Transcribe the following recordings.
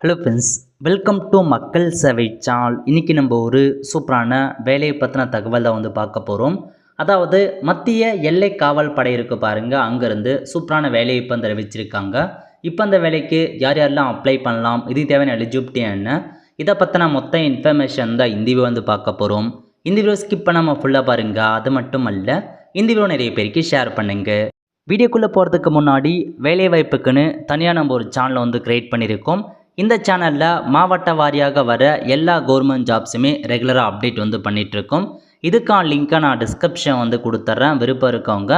Hello friends, welcome to மக்கள் சேவை channel. இன்றைக்கி நம்ம ஒரு சூப்பரான வேலையை பற்றின தகவல் தான் பார்க்க போகிறோம். அதாவது மத்திய எல்லை காவல் படை இருக்குது பாருங்கள், அங்கேருந்து சூப்பரான வேலையை இப்போ அறிவிச்சிருக்காங்க. இப்போ அந்த வேலைக்கு யார் யாரெல்லாம் அப்ளை பண்ணலாம், இது தேவையான எலிஜிபிலிட்டி என்ன, இதை பற்றின மொத்த இன்ஃபர்மேஷன் தான் இந்த வீடியோ பார்க்க போகிறோம். இந்த வீடியோ ஸ்கிப் பண்ணாமல் ஃபுல்லாக பாருங்கள். அது மட்டும் அல்ல, இந்த வீடியோ நிறைய பேருக்கு ஷேர் பண்ணுங்கள். வீடியோக்குள்ளே போகிறதுக்கு முன்னாடி வேலைவாய்ப்புக்குன்னு தனியாக நம்ம ஒரு சேனலை க்ரியேட் பண்ணியிருக்கோம். இந்த சேனலில் மாவட்ட வாரியாக வர எல்லா கவர்மெண்ட் ஜாப்ஸுமே ரெகுலராக அப்டேட் பண்ணிகிட்ருக்கோம். இதுக்கான லிங்க்கை நான் டிஸ்கிரிப்ஷன் கொடுத்துட்றேன். விருப்பம் இருக்கவங்க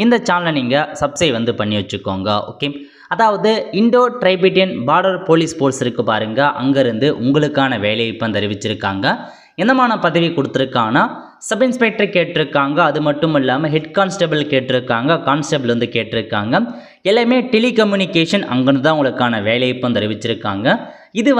இந்த சேனலை நீங்கள் சப்ஸ்கிரைப் பண்ணி வச்சுக்கோங்க. ஓகே, அதாவது இண்டோ ட்ரைபிடியன் பார்டர் போலீஸ் ஃபோர்ஸ் இருக்குது பாருங்கள், அங்கேருந்து உங்களுக்கான வேலையை இப்போ அறிவிச்சிருக்காங்க. எந்தமான பதவி கொடுத்துருக்காங்கன்னா சப் இன்ஸ்பெக்டர் கேட்டிருக்காங்க. அது மட்டும் இல்லாமல் ஹெட் கான்ஸ்டபிள் கேட்டிருக்காங்க, கான்ஸ்டபிள் கேட்டிருக்காங்க. எல்லாமே டெலிகம்யூனிகேஷன் அங்கேருந்து தான் உங்களுக்கான வேலையை இப்போ அறிவிச்சிருக்காங்க. இது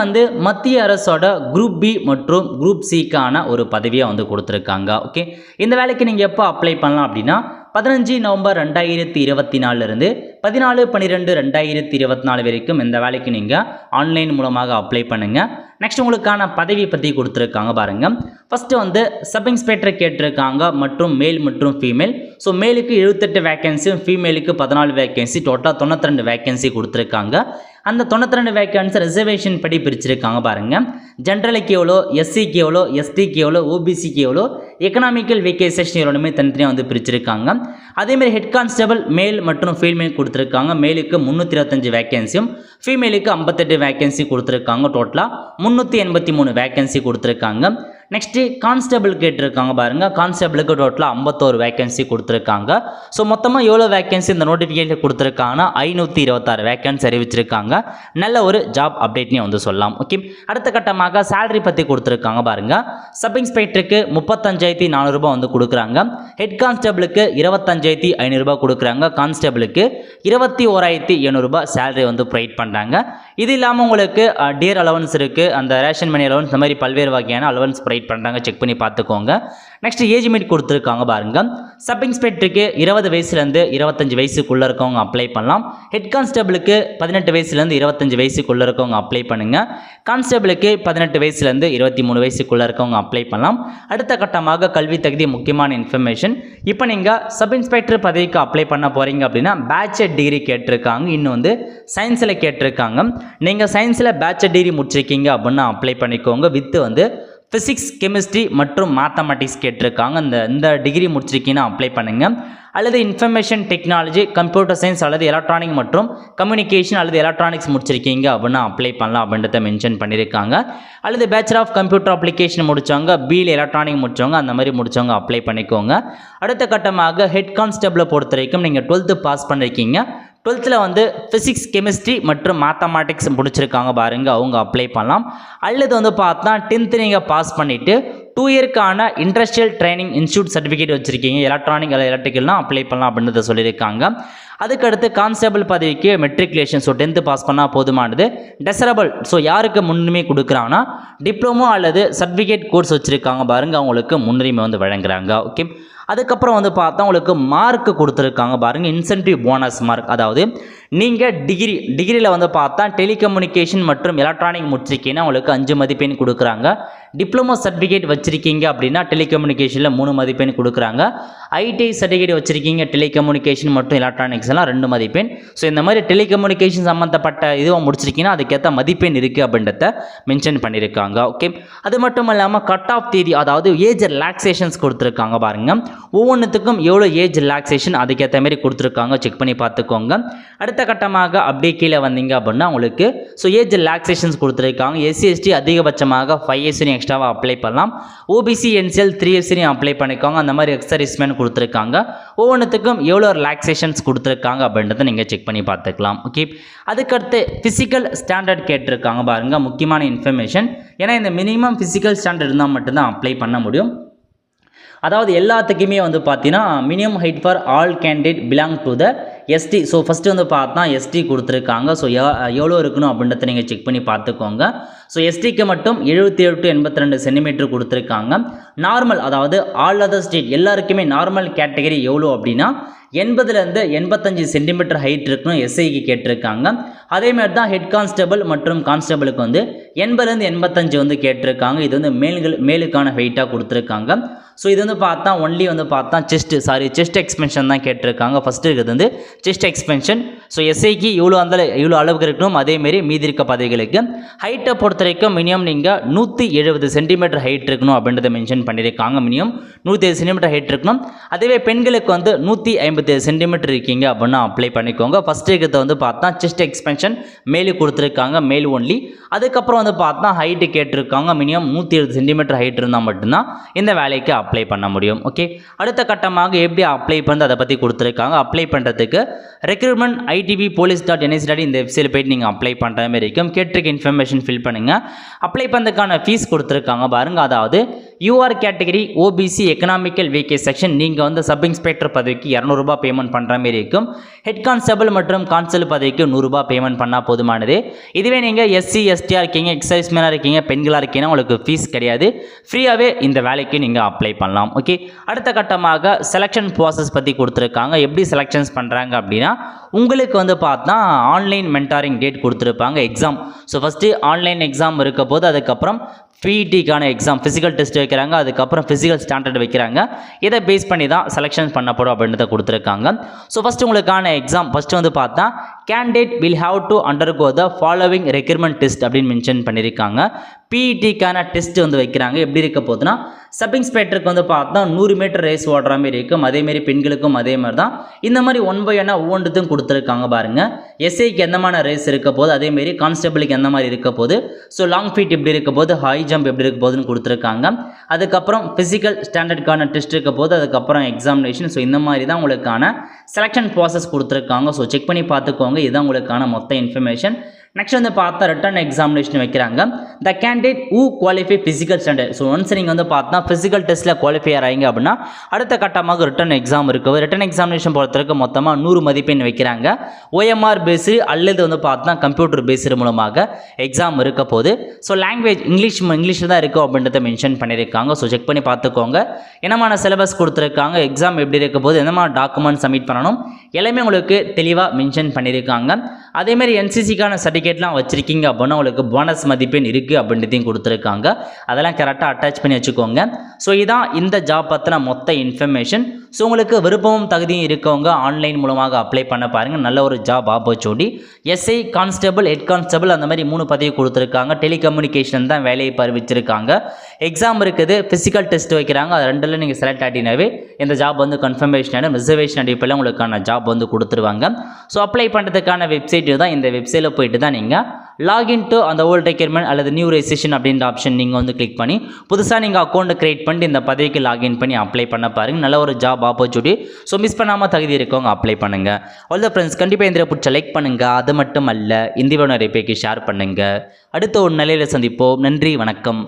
மத்திய அரசோட குரூப் பி மற்றும் குரூப் சிக்கான ஒரு பதவியாக கொடுத்துருக்காங்க. ஓகே, இந்த வேலைக்கு நீங்கள் எப்போ அப்ளை பண்ணலாம் அப்படின்னா 15 நவம்பர் 2024 14/12/2024 வரைக்கும் இந்த வேலைக்கு நீங்கள் ஆன்லைன் மூலமாக அப்ளை பண்ணுங்கள். நெக்ஸ்ட் உங்களுக்கான பதவி பற்றி கொடுத்துருக்காங்க பாருங்கள். ஃபஸ்ட்டு சப் இன்ஸ்பெக்டர் கேட்டிருக்காங்க மற்றும் மேல் மற்றும் ஃபீமேல். ஸோ மேலுக்கு 78 வேக்கன்சி, ஃபீமேலுக்கு 14 வேக்கன்சி, டோட்டலாக 92 வேக்கன்சி கொடுத்துருக்காங்க. அந்த 92 வேக்கன்சி ரிசர்வேஷன் படி பிரிச்சிருக்காங்க பாருங்கள். ஜென்ரலுக்கு எவ்வளோ, எஸ்சிக்கு எவ்வளோ, எஸ்டிக்கு எவ்வளோ, ஓபிசிக்கு எவ்வளோ, எக்கனாமிக்கல் வேக்கேஷன் எவ்வளோமே தனித்தனியாக பிரிச்சிருக்காங்க. அதேமாதிரி ஹெட் கான்ஸ்டபிள் மேல் மற்றும் ஃபீமேல் கொடுத்துருக்காங்க. மேலுக்கு 325 வேக்கன்சியும், ஃபீமேலுக்கு 58 வேக்கன்சி கொடுத்துருக்காங்க. டோட்டலாக 383 வேக்கன்சி கொடுத்துருக்காங்க. நெக்ஸ்ட்டு கான்ஸ்டபிள் கேட்டிருக்காங்க பாருங்கள். கான்ஸ்டபிளுக்கு டோட்டலாக 51 வேக்கன்சி கொடுத்துருக்காங்க. ஸோ மொத்தமாக எவ்வளோ வேக்கன்சி இந்த நோட்டிஃபிகேஷன் கொடுத்துருக்காங்கன்னா 526 வேக்கன்சி அறிவிச்சிருக்காங்க. நல்ல ஒரு ஜாப் அப்டேட்னே சொல்லலாம். ஓகே, அடுத்த கட்டமாக சேலரி பற்றி கொடுத்துருக்காங்க பாருங்கள். சப் இன்ஸ்பெக்டருக்கு 35,400 ரூபாய் கொடுக்குறாங்க. ஹெட் கான்ஸ்டபிளுக்கு 25,500 ரூபாய் கொடுக்குறாங்க. கான்ஸ்டபிளுக்கு 21,700 ரூபாய் சேலரி ப்ரொவைட் பண்ணுறாங்க. இது இல்லாமல் உங்களுக்கு டியர் அலவன்ஸ் இருக்குது, அந்த ரேஷன் மணி அலவன்ஸ், இந்த மாதிரி பல்வேறு வகையான அலவன்ஸ் ப்ரொவைட் பண்ணுறாங்க. செக் பண்ணி பார்த்துக்கோங்க. நெக்ஸ்ட் ஏஜ் லிமிட் கொடுத்துருக்காங்க பாருங்க. சப் இன்ஸ்பெக்டருக்கு 20 வயசுலேருந்து 25 வயசுக்குள்ளே இருக்கவங்க அப்ளை பண்ணலாம். ஹெட் கான்ஸ்டபிளுக்கு 18 வயசுலேருந்து 25 வயசுக்குள்ளே இருக்கவங்க அப்ளை பண்ணுங்க. கான்ஸ்டபிளுக்கு 18 வயசுலேருந்து 23 வயசுக்குள்ளே இருக்கவங்க அப்ளை பண்ணலாம். அடுத்த கட்டமாக கல்வி தகுதி முக்கியமான இன்ஃபர்மேஷன். இப்போ நீங்கள் சப் இன்ஸ்பெக்டர் பதவிக்கு அப்ளை பண்ண போகிறீங்க அப்படின்னா பேச்சுலர் டிகிரி கேட்டிருக்காங்க. இன்னும் சயின்ஸில் கேட்டிருக்காங்க. நீங்கள் சயின்ஸில் பேச்சுலர் டிகிரி முடிச்சிருக்கீங்க அப்படின்னா அப்ளை பண்ணிக்கோங்க. வித்து ஃபிசிக்ஸ், கெமிஸ்ட்ரி மற்றும் மேத்தமெட்டிக்ஸ் கேட்டிருக்காங்க. இந்த டிகிரி முடிச்சிருக்கீங்கன்னா அப்ளை பண்ணுங்கள். அல்லது இன்ஃபர்மேஷன் டெக்னாலஜி, கம்ப்யூட்டர் சயின்ஸ் அல்லது எலக்ட்ரானிக் மற்றும் கம்யூனிகேஷன் அல்லது எலக்ட்ரானிக்ஸ் முடிச்சிருக்கீங்க அப்படின்னா அப்ளை பண்ணலாம் அப்படின்றத மென்ஷன் பண்ணியிருக்காங்க. அல்லது பேச்சுலர் ஆஃப் கம்ப்யூட்டர் அப்ளிகேஷன் முடித்தவங்க, பிஇ எலக்ட்ரானிக் முடித்தவங்க, அந்த மாதிரி முடித்தவங்க அப்ளை பண்ணிக்கோங்க. அடுத்த கட்டமாக ஹெட் கான்ஸ்டபிளை பொறுத்த வரைக்கும் நீங்கள் 12th பாஸ் பண்ணியிருக்கீங்க. 12th ஃபிசிக்ஸ், கெமிஸ்ட்ரி மற்றும் மேத்தமெட்டிக்ஸ் முடிச்சிருக்காங்க பாருங்க, அவங்க அப்ளை பண்ணலாம். அல்லது பார்த்தா 10th நீங்கள் பாஸ் பண்ணிவிட்டு 2 இயர்க்கான இண்டஸ்ட்ரியல் ட்ரைனிங் இன்ஸ்டியூட் சர்டிஃபிகேட் வச்சுருக்கீங்க, எலக்ட்ரானிக் அல்லது எலக்ட்ரிக்கல்னால் அப்ளை பண்ணலாம் அப்படின்றத சொல்லியிருக்காங்க. அதுக்கடுத்து கான்ஸ்டபிள் பதவிக்கு மெட்ரிகுலேஷன், ஸோ 10th பாஸ் பண்ணால் போதுமானது. டெசரபிள், ஸோ யாருக்கு முன்னுரிமை கொடுக்குறாங்கன்னா டிப்ளமோ அல்லது சர்டிஃபிகேட் கோர்ஸ் வச்சுருக்காங்க பாருங்கள், அவங்களுக்கு முன்னுரிமை வழங்குறாங்க. ஓகே, அதுக்கப்புறம் பார்த்தா உங்களுக்கு மார்க் கொடுத்துருக்காங்க பாருங்கள், இன்சென்டிவ் போனஸ் மார்க். அதாவது நீங்கள் டிகிரியில் பார்த்தா டெலிகம்யூனிகேஷன் மற்றும் எலக்ட்ரானிக் முடிச்சிருக்கீங்கன்னா உங்களுக்கு 5 மதிப்பெண் கொடுக்குறாங்க. டிப்ளமோ சர்டிஃபிகேட் வச்சுருக்கீங்க அப்படின்னா டெலிகம்யூனிகேஷனில் 3 மதிப்பெண் கொடுக்குறாங்க. ஐடிஐ சர்டிஃபிகேட் வச்சுருக்கீங்க டெலிகம்யூனிகேஷன் மற்றும் எலக்ட்ரானிக்ஸ்லாம் 2 மதிப்பெண். ஸோ இந்த மாதிரி டெலிகம்யூனிகேஷன் சம்மந்தப்பட்ட இதுவாக முடிச்சிருக்கீங்கன்னா அதுக்கேற்ற மதிப்பெண் இருக்குது அப்படின்றத மென்ஷன் பண்ணியிருக்காங்க. ஓகே, அது மட்டும் இல்லாமல் கட் ஆஃப் தேதி, அதாவது ஏஜ் ரிலாக்ஸேஷன்ஸ் கொடுத்துருக்காங்க பாருங்கள். ஒவ்வொன்றுத்துக்கும் எவ்வளோ ஏஜ் ரிலாக்ஸேஷன் அதுக்கேற்ற மாதிரி கொடுத்துருக்காங்க, செக் பண்ணி பார்த்துக்கோங்க. அடுத்த கட்டமாக அப்படியே கீழே வந்தீங்க அப்படின்னா உங்களுக்கு ஏஜ் ரிலாக்ஸேஷன்ஸ் கொடுத்துருக்காங்க. எஸ்சி எஸ்டி அதிகபட்சமாக 5 years எக்ஸ்ட்ராவாக அப்ளை பண்ணலாம். ஓபிசி என்சிஎல் 3 years அப்ளை பண்ணிக்கோங்க. அந்த மாதிரி எக்ஸர்விஸ்மேன் கொடுத்துருக்காங்க. ஒவ்வொன்றுத்துக்கும் எவ்வளோ ரிலாக்ஸேஷன்ஸ் கொடுத்துருக்காங்க அப்படின்றத நீங்கள் செக் பண்ணி பார்த்துக்கலாம். ஓகே, அதுக்கடுத்து ஃபிசிக்கல் ஸ்டாண்டர்ட் கேட்டிருக்காங்க பாருங்க, முக்கியமான இன்ஃபர்மேஷன். ஏன்னா இந்த மினிமம் ஃபிசிக்கல் ஸ்டாண்டர்ட் இருந்தால் மட்டும்தான் அப்ளை பண்ண முடியும். அதாவது எல்லாத்துக்குமே பார்த்தீங்கன்னா minimum height for all candidate belong to the ST. So first பார்த்தா எஸ்டி கொடுத்துருக்காங்க. ஸோ எவ்வளோ இருக்கணும் அப்படின்றத நீங்கள் செக் பண்ணி பார்த்துக்கோங்க. ஸோ எஸ்டிக்கு மட்டும் 77 to 82 சென்டிமீட்டர் கொடுத்துருக்காங்க. நார்மல், அதாவது ஆல் அதர் ஸ்டேட் எல்லாருக்குமே நார்மல் கேட்டகரி எவ்வளோ அப்படின்னா 80 to 85 சென்டிமீட்டர் ஹைட் இருக்கணும் எஸ்ஐக்கு கேட்டிருக்காங்க. அதேமாதிரி தான் ஹெட் கான்ஸ்டபிள் மற்றும் கான்ஸ்டபிளுக்கு வந்து 80லேருந்து 85 வந்து கேட்டிருக்காங்க. இது வந்து மேலுக்கான வெயிட்டாக கொடுத்துருக்காங்க. ஸோ இது வந்து பார்த்தா ஒன்லி வந்து பார்த்தா செஸ்ட் எக்ஸ்பென்ஷன் தான் கேட்டிருக்காங்க. ஃபஸ்ட்டு இருக்கிறது வந்து செஸ்ட் எக்ஸ்பென்ஷன். ஸோ எஸ்ஐக்கு இவ்வளோ அளவுக்கு இருக்கணும். அதேமாரி மீதி இருக்க பதவிகளுக்கு ஹைட்டை பொறுத்த வரைக்கும் மினிமம் நீங்கள் 170 சென்டிமீட்டர் ஹைட் இருக்கணும் அப்படின்றத மென்ஷன் பண்ணியிருக்காங்க. மினிமம் 170 சென்டிமீட்டர் ஹைட் இருக்கணும். அதுவே பெண்களுக்கு வந்து 157 சென்டிமீட்டர் இருக்கீங்க அப்படின்னா அப்ளை பண்ணிக்கோங்க. ஃபஸ்ட்டு இருக்கிறத வந்து பார்த்தா செஸ்ட் எக்ஸ்பென்ஷன் மேலு கொடுத்துருக்காங்க, மேல் ஒன்லி. அதுக்கப்புறம் வந்து பார்த்தா ஹைட்டு கேட்டிருக்காங்க. மினிமம் 170 சென்டிமீட்டர் ஹைட் இருந்தால் மட்டும்தான் இந்த வேலைக்கு அப்ளை பண்ண முடியும். ஓகே, அடுத்த கட்டமாக எப்படி அப்ளை பண்ணி அதை பற்றி கொடுத்துருக்காங்க. அப்ளை பண்ணுறதுக்கு ரெக்ரூட்மெண்ட் ஐடிபி police.nic. இந்த வெப்சைட் போய்ட்டு நீங்கள் அப்ளை பண்ணுற மாதிரி இருக்கும். கேட்டிருக்க இன்ஃபர்மேஷன் ஃபில் பண்ணுங்கள். அப்ளை பண்ணுறதுக்கான ஃபீஸ் கொடுத்துருக்காங்க பாருங்கள். அதாவது UR category OBC economical weaker section நீங்கள் வந்து சப் இன்ஸ்பெக்டர் பதவிக்கு 200 ரூபாய் பேமெண்ட் பண்ணுற மாதிரி இருக்கும். ஹெட் கான்ஸ்டபிள் மற்றும் கான்ஸ்டபிள் பதவிக்கு 100 ரூபாய் பேமெண்ட் பண்ணால் போதுமானது. இதுவே நீங்கள் எஸ்சி எஸ்டியாக இருக்கீங்க, எக்ஸைஸ் மேனாக இருக்கீங்க, பெண்களாக இருக்கீங்கன்னா உங்களுக்கு ஃபீஸ் கிடையாது. ஃப்ரீயாகவே இந்த வேலைக்கு நீங்கள் அப்ளை பண்ணலாம். ஓகே, அடுத்த கட்டமாக செலெக்ஷன் ப்ராசஸ் பற்றி கொடுத்துருக்காங்க. எப்படி செலெக்ஷன்ஸ் பண்ணுறாங்க அப்படின்னா உங்களுக்கு வந்து பார்த்தா ஆன்லைன் மென்டாரிங் டேட் கொடுத்துருப்பாங்க. Exam. So first online exam இருக்க போது அதுக்கப்புறம் பிஇடிக்கான எக்ஸாம் ஃபிசிக்கல் டெஸ்ட் வைக்கிறாங்க. அதுக்கப்புறம் ஃபிசிக்கல் ஸ்டாண்டர்ட் வைக்கிறாங்க. இதை பேஸ் பண்ணி தான் செலெக்ஷன் பண்ணப்படும் அப்படின்றத கொடுத்துருக்காங்க. ஸோ ஃபஸ்ட்டு உங்களுக்கான எக்ஸாம் ஃபஸ்ட்டு வந்து பார்த்தா candidate will have to undergo the following recruitment test அப்படின்னு மென்ஷன் பண்ணியிருக்காங்க. பிஇடிக்கான டெஸ்ட் வந்து வைக்கிறாங்க. எப்படி இருக்க போதுன்னா சப் இன்ஸ்பெக்டருக்கு வந்து பார்த்தா 100 மீட்டர் ரேஸ் ஓடுற மாதிரி இருக்கும். அதேமாரி பெண்களுக்கும் அதே மாதிரி தான். இந்த மாதிரி 1 by 1 ஒவ்வொன்றுத்தும் கொடுத்துருக்காங்க பாருங்கள். எஸ்ஐக்கு எந்த மாதிரி ரேஸ் இருக்க போது, அதேமாரி கான்ஸ்டபிளுக்கு எந்த மாதிரி இருக்க போது, ஸோ லாங் ஃபீட் எப்படி இருக்க போது, ஹை ஜம்ப் எப்படி இருக்க போதுன்னு கொடுத்துருக்காங்க. அதுக்கப்புறம் ஃபிசிக்கல் ஸ்டாண்டர்டுக்கான டெஸ்ட் இருக்க போது, அதுக்கப்புறம் எக்ஸாமினேஷன். ஸோ இந்த மாதிரி தான் உங்களுக்கான செலெக்ஷன் ப்ராசஸ் கொடுத்துருக்காங்க. ஸோ செக் பண்ணி பார்த்துக்கோங்க. இதுதான் உங்களுக்கான மொத்த இன்ஃபர்மேஷன். நெக்ஸ்ட் வந்து பார்த்தா ரிட்டன் எக்ஸாமினேஷன் வைக்கிறாங்க. The candidate who qualify physical standard. So once நீங்கள் வந்து பார்த்தா ஃபிசிக்கல் டெஸ்ட்டில் குவாலிஃபை ஆகிறீங்க அப்படின்னா அடுத்த கட்டமாக ரிட்டன் எக்ஸாம் இருக்குது. ரிட்டன் எக்ஸாமினேஷன் பொறுத்தவரைக்கும் மொத்தமாக 100 மதிப்பெண் வைக்கிறாங்க. OMR பேஸு அல்லது வந்து பார்த்தா கம்ப்யூட்டர் பேஸு மூலமாக எக்ஸாம் இருக்க போது. ஸோ லாங்குவேஜ் இங்கிலீஷில் தான் இருக்கும் அப்படின்றத மென்ஷன் பண்ணியிருக்காங்க. ஸோ செக் பண்ணி பார்த்துக்கோங்க. என்னமான சிலபஸ் கொடுத்துருக்காங்க, எக்ஸாம் எப்படி இருக்க போது, என்னமான டாக்குமெண்ட் சப்மிட் பண்ணணும், எல்லாமே உங்களுக்கு தெளிவாக மென்ஷன் பண்ணியிருக்காங்க. அதேமாதிரி என்சிசிக்கான சர்டிஃபிகேட்லாம் வச்சுருக்கீங்க அப்படின்னா உங்களுக்கு போனஸ் மதிப்பெண் இருக்குது அப்படின்றதையும் கொடுத்துருக்காங்க. அதெல்லாம் கரெக்டாக அட்டாச் பண்ணி வச்சுக்கோங்க. ஸோ இதான் இந்த ஜாப் பற்றின மொத்த இன்ஃபர்மேஷன். ஸோ உங்களுக்கு விருப்பமும் தகுதியும் இருக்கவங்க ஆன்லைன் மூலமாக அப்ளை பண்ண பாருங்கள். நல்ல ஒரு job opportunity. SI constable, head constable அந்த மாதிரி 3 பதவி கொடுத்துருக்காங்க. டெலிகம்யூனிகேஷன் தான் வேலையை அறிவிச்சிருக்காங்க. எக்ஸாம் இருக்குது, ஃபிசிக்கல் டெஸ்ட் வைக்கிறாங்க. அது ரெண்டில் நீங்கள் செலக்ட் ஆகினாவே இந்த ஜாப் வந்து கன்ஃபர்மேஷன் ஆகிடும். ரிசர்வேஷன் அடிப்படையில் உங்களுக்கான ஜாப் வந்து கொடுத்துருவாங்க. ஸோ அப்ளை பண்ணுறதுக்கான வெப்சைட் தான். இந்த வெப்சைட்டில் போயிட்டு தான் நீங்கள் லாகின் டு அந்த ஓல்டு ரெக்யர்மெண்ட் அல்லது நியூ ரெஜிஸ்ட்ரேஷன் அப்படின்ற ஆப்ஷன் நீங்கள் வந்து கிளிக் பண்ணி புதுசாக நீங்கள் அக்கௌண்ட் கிரியேட் பண்ணி இந்த பதவிக்கு லாகின் பண்ணி அப்ளை பண்ண பாருங்கள். நல்ல ஒரு ஜாப் ஆப்பர்ச்சுனிட்டி. ஸோ மிஸ் பண்ணாமல் தகுதி இருக்கவங்க அப்ளை பண்ணுங்கள். ஆல் த ஃப்ரெண்ட்ஸ், கண்டிப்பாக இந்த பிடிச்ச லைக் பண்ணுங்கள். அது மட்டும் அல்ல, இந்த வீடியோ நிறைய பேருக்கு ஷேர் பண்ணுங்கள். அடுத்த ஒரு நிலையில் சந்திப்போம். நன்றி, வணக்கம்.